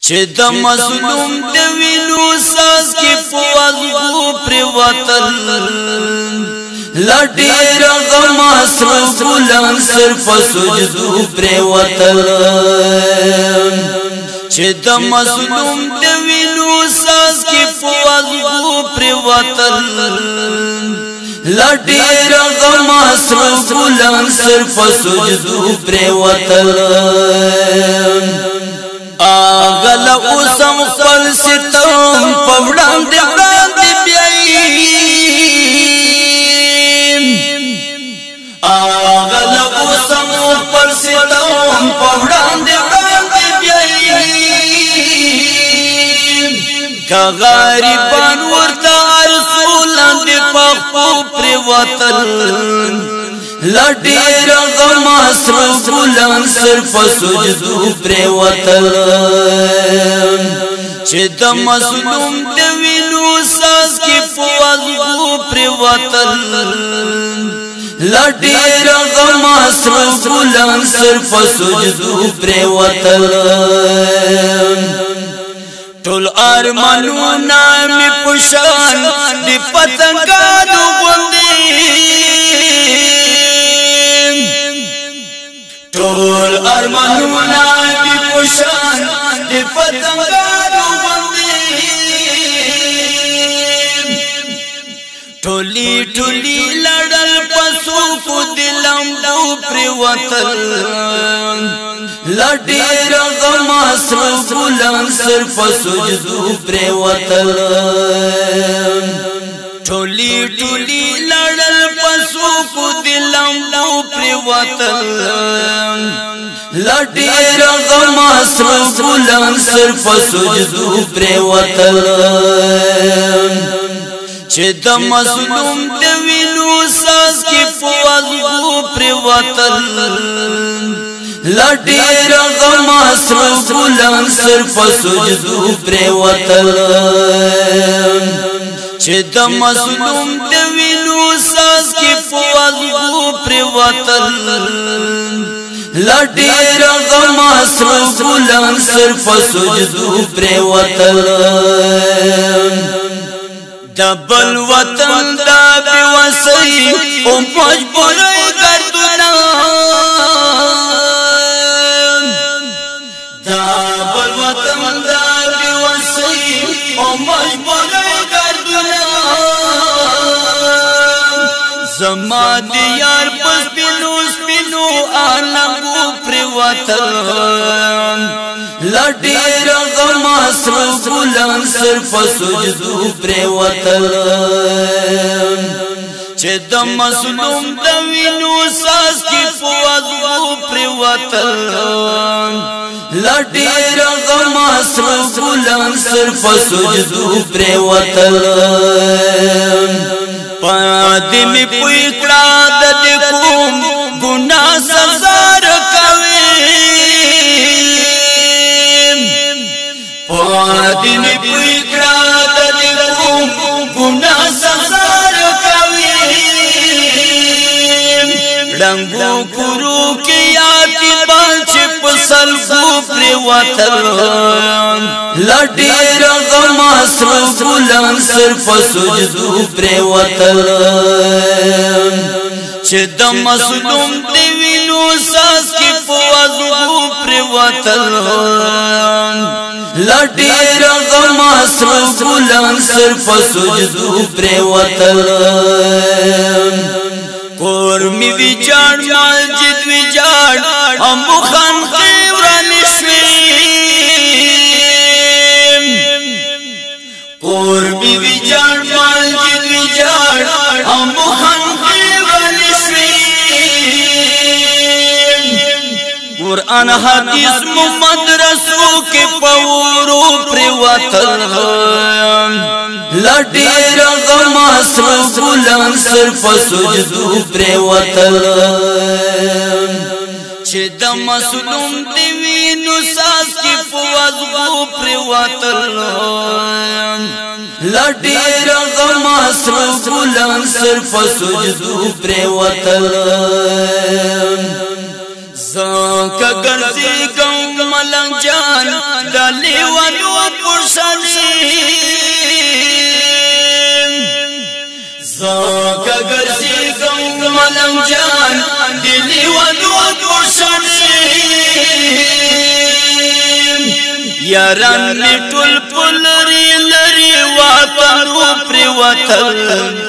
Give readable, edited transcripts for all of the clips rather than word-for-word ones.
چې د مظلوم د وینو ساز کې پوازغو پر وطن لډیر غم سر بلند سر پسجدو پر وطن چې د مظلوم د وینو ساز کې پوازغو پر وطن لډیر غم سر بلند سر پسجدو پر وطن آغل اوسم خپل ستم پوڑان دی باندې بیایم آغل اوسم خپل ستم پوڑان دی باندې بیایم کا غریبان ورته رسولان دی پخپو پر وطن لډیر غم سر بلند سر پسجدو پر وطن چې د مظلوم د وینو ساز کې پوازغو پر وطن لډیر غم سر بلند سر پسجدو پر وطن ټول ارمانونه می پشان دی پتنګانو غوندې ټول ارمانونه می پشان دی پتنګانو غوندې ټولي ټولي لړل پسو کو دلم دو پر وطن لډیر غم سر بلند سر پسجدو پر وطن ټولي ټولي لړل پسو کو دلم دو پر وطن لډیر غم سر بلند سر پسجدو پر وطن چې د مظلوم د وینو ساز کې پوازغو پر وطن لډیر غم سر بلند سر پسجدو پر وطن چې د مظلوم د وینو ساز کې پوازغو پر وطن لډیر غم سر بلند سر پسجدو پر وطن دبل وطن دا بی وسی او مجبوری گردونا دبل وطن دا بی وسی او مجبوری گردونا زما دیار پس بینو سپینو آلنگو پر وطن لډیر غم سر بلند سر پسجدو پر وطن چې د مظلوم د وینو ساز کې پوازغو پر وطن لډیر غم سر بلند سر پسجدو پر وطن پادې می پوی کړه د کوم ګناه سزا کوي پادې می پوی کړه د کوم ګناه سزا کوي ډنګو کورو کې یاتیمان چې پسل کو پر وطن لډیر غم سر بلند سر پسجدو پر وطن چې د مظلوم د وینو ساز کې پوازغو پر وطن لډیر غم سر بلند سر پسجدو پر وطن کور می ویجاړ مسجد ویجاړ امو خان خیران شوي کور می ویجاړ مسجد ویجاړ امو خان خیران شوي قرآن حدیث مدرسو کې پورو پر وطن لډیر غم سر بلند سر پسجدو پر وطن چې د مظلوم د وینو ساز کې پوازغو پر وطن لډیر غم سر بلند سر پسجدو پر وطن زکه ګرځي ګم ملنګ جان دلی ونو پرسنی زکا گرزی گم ملنګ جان دلی ونو پرسنی یاران می ټول پلری لری وطن پر وطن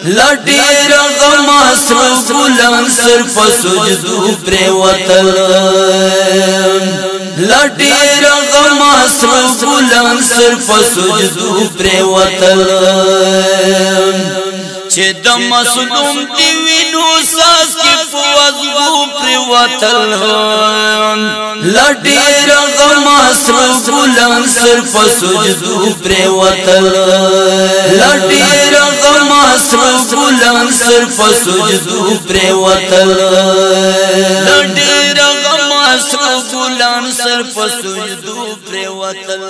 لډیر غم سر ګلان سر پسجدو پر وطن لډیر غم سر ګلان سر پسجدو پر وطن چې د مظلوم دی وینو ساس کې فوزو پر وطن لډیر غم سر ګلان سر پسجدو پر وطن لډیر غم سر ګلان سر پسجدو پر وطن لډیر غم سر ګلان سر پسجدو پر وطن